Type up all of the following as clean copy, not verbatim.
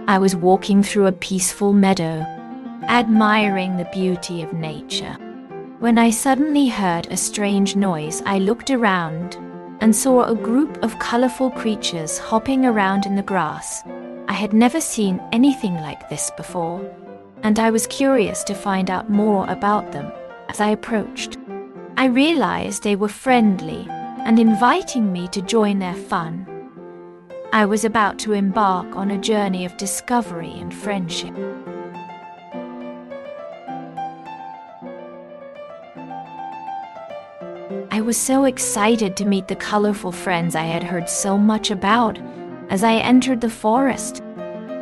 I was walking through a peaceful meadow, admiring the beauty of nature, when I suddenly heard a strange noise. I looked around and saw a group of colorful creatures hopping around in the grass. I had never seen anything like this before, and I was curious to find out more about them. As I approached, I realized they were friendly and inviting me to join their fun. I was about to embark on a journey of discovery and friendship. I was so excited to meet the colorful friends I had heard so much about. As I entered the forest,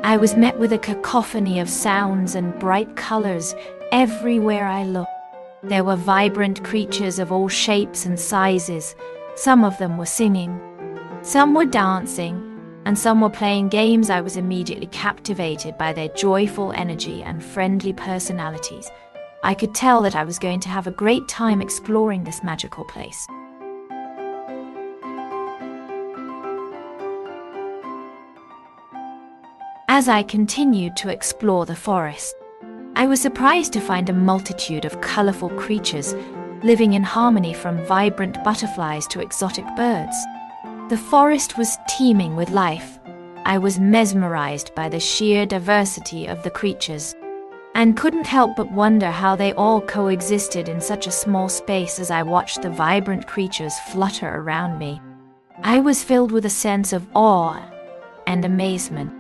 I was met with a cacophony of sounds and bright colors everywhere I looked. There were vibrant creatures of all shapes and sizes. Some of them were singing, some were dancing, and some were playing games. I was immediately captivated by their joyful energy and friendly personalities. I could tell that I was going to have a great time exploring this magical place. As I continued to explore the forest, I was surprised to find a multitude of colorful creatures living in harmony, from vibrant butterflies to exotic birds. The forest was teeming with life. I was mesmerized by the sheer diversity of the creatures, and couldn't help but wonder how they all coexisted in such a small space. As I watched the vibrant creatures flutter around me, I was filled with a sense of awe and amazement.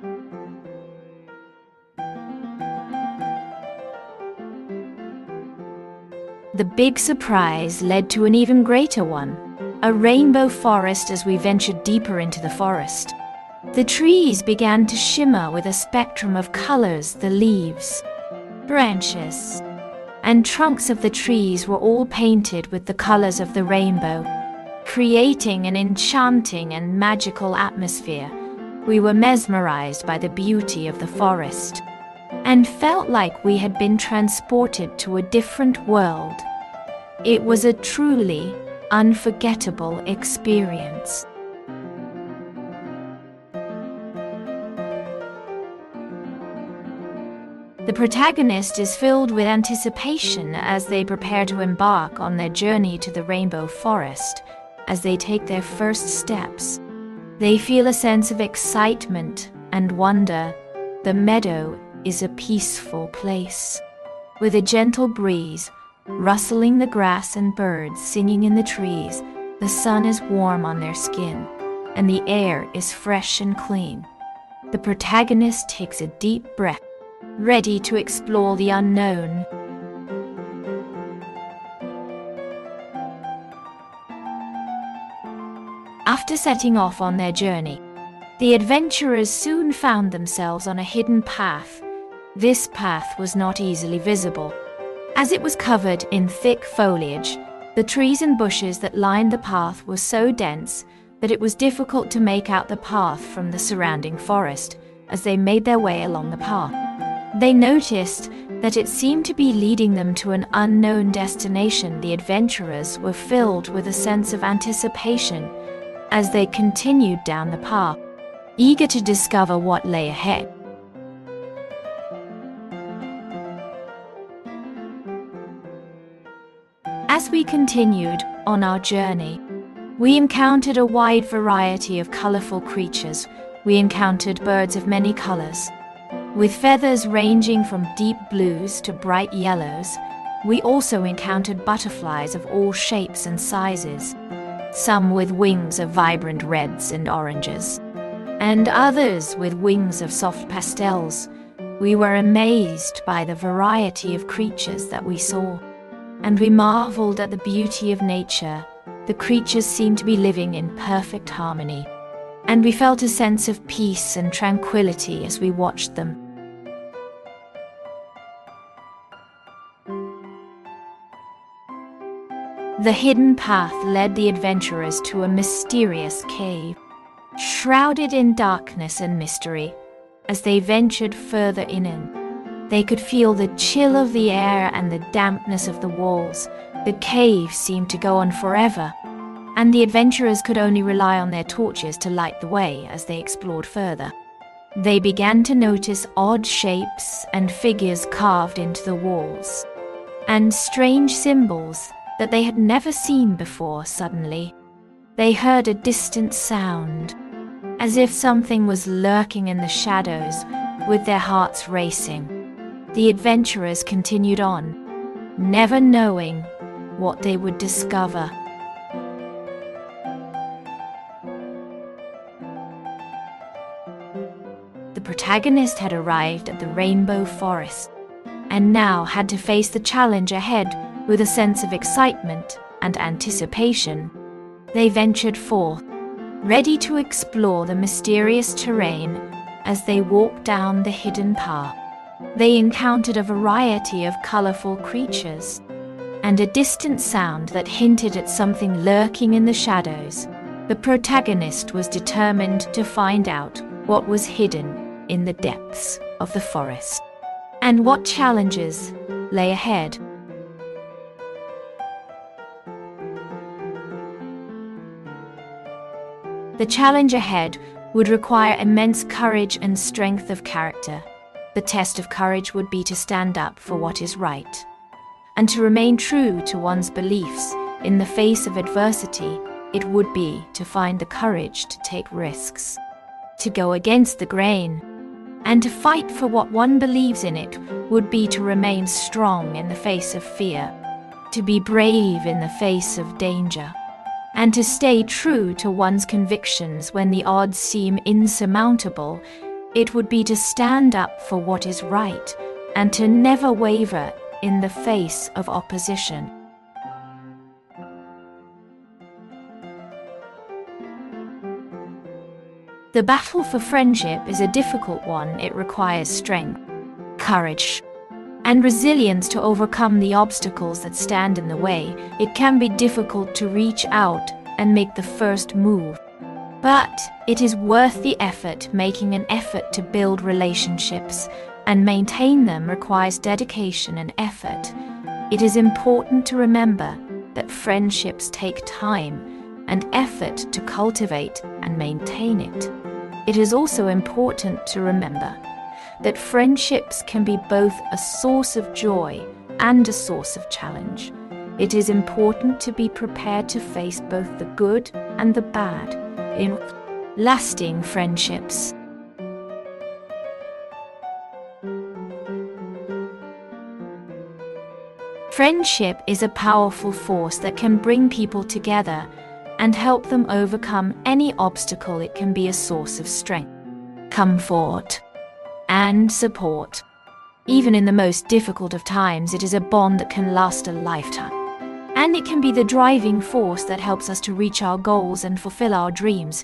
The big surprise led to an even greater one, a rainbow forest. As we ventured deeper into the forest, the trees began to shimmer with a spectrum of colors. The leaves, branches, and trunks of the trees were all painted with the colors of the rainbow, creating an enchanting and magical atmosphere. We were mesmerized by the beauty of the forest and felt like we had been transported to a different world. It was a truly unforgettable experience. The protagonist is filled with anticipation as they prepare to embark on their journey to the Rainbow Forest. As they take their first steps, they feel a sense of excitement and wonder. The meadow is a peaceful place, with a gentle breeze rustling the grass and birds singing in the trees. The sun is warm on their skin, and the air is fresh and clean. The protagonist takes a deep breath, ready to explore the unknown. After setting off on their journey, the adventurers soon found themselves on a hidden path. This path was not easily visible, as it was covered in thick foliage. The trees and bushes that lined the path were so dense that it was difficult to make out the path from the surrounding forest. As they made their way along the path, they noticed that it seemed to be leading them to an unknown destination. The adventurers were filled with a sense of anticipation as they continued down the path, eager to discover what lay ahead. As we continued on our journey, we encountered a wide variety of colorful creatures. We encountered birds of many colors, with feathers ranging from deep blues to bright yellows. We also encountered butterflies of all shapes and sizes, some with wings of vibrant reds and oranges, and others with wings of soft pastels. We were amazed by the variety of creatures that we saw, and we marveled at the beauty of nature. The creatures seemed to be living in perfect harmony, and we felt a sense of peace and tranquility as we watched them. The hidden path led the adventurers to a mysterious cave, shrouded in darkness and mystery. As they ventured further in, they could feel the chill of the air and the dampness of the walls. The cave seemed to go on forever, and the adventurers could only rely on their torches to light the way as they explored further. They began to notice odd shapes and figures carved into the walls, and strange symbols that they had never seen before. Suddenly, they heard a distant sound, as if something was lurking in the shadows. With their hearts racing, the adventurers continued on, never knowing what they would discover. The protagonist had arrived at the Rainbow Forest, and now had to face the challenge ahead with a sense of excitement and anticipation. They ventured forth, ready to explore the mysterious terrain. As they walked down the hidden path, they encountered a variety of colorful creatures, and a distant sound that hinted at something lurking in the shadows. The protagonist was determined to find out what was hidden in the depths of the forest, and what challenges lay ahead. The challenge ahead would require immense courage and strength of character. The test of courage would be to stand up for what is right, and to remain true to one's beliefs in the face of adversity. It would be to find the courage to take risks, to go against the grain, and to fight for what one believes in. It would be to remain strong in the face of fear, to be brave in the face of danger, and to stay true to one's convictions when the odds seem insurmountable. It would be to stand up for what is right, and to never waver in the face of opposition. The battle for friendship is a difficult one. It requires strength, courage, and resilience to overcome the obstacles that stand in the way. It can be difficult to reach out and make the first move, but it is worth the effort. Making an effort to build relationships and maintain them requires dedication and effort. It is important to remember that friendships take time and effort to cultivate and maintain it. It is also important to remember that friendships can be both a source of joy and a source of challenge. It is important to be prepared to face both the good and the bad in lasting friendships. Friendship is a powerful force that can bring people together and help them overcome any obstacle. It can be a source of strength, comfort, and support. Even in the most difficult of times, it is a bond that can last a lifetime. And it can be the driving force that helps us to reach our goals and fulfill our dreams.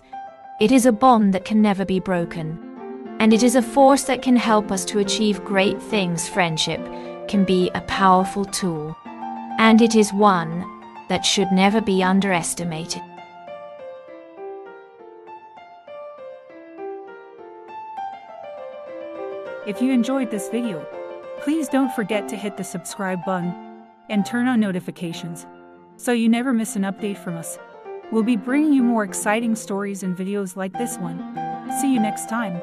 It is a bond that can never be broken. And it is a force that can help us to achieve great things. Friendship can be a powerful tool, and it is one that should never be underestimated. If you enjoyed this video, please don't forget to hit the subscribe button and turn on notifications so you never miss an update from us. We'll be bringing you more exciting stories and videos like this one. See you next time.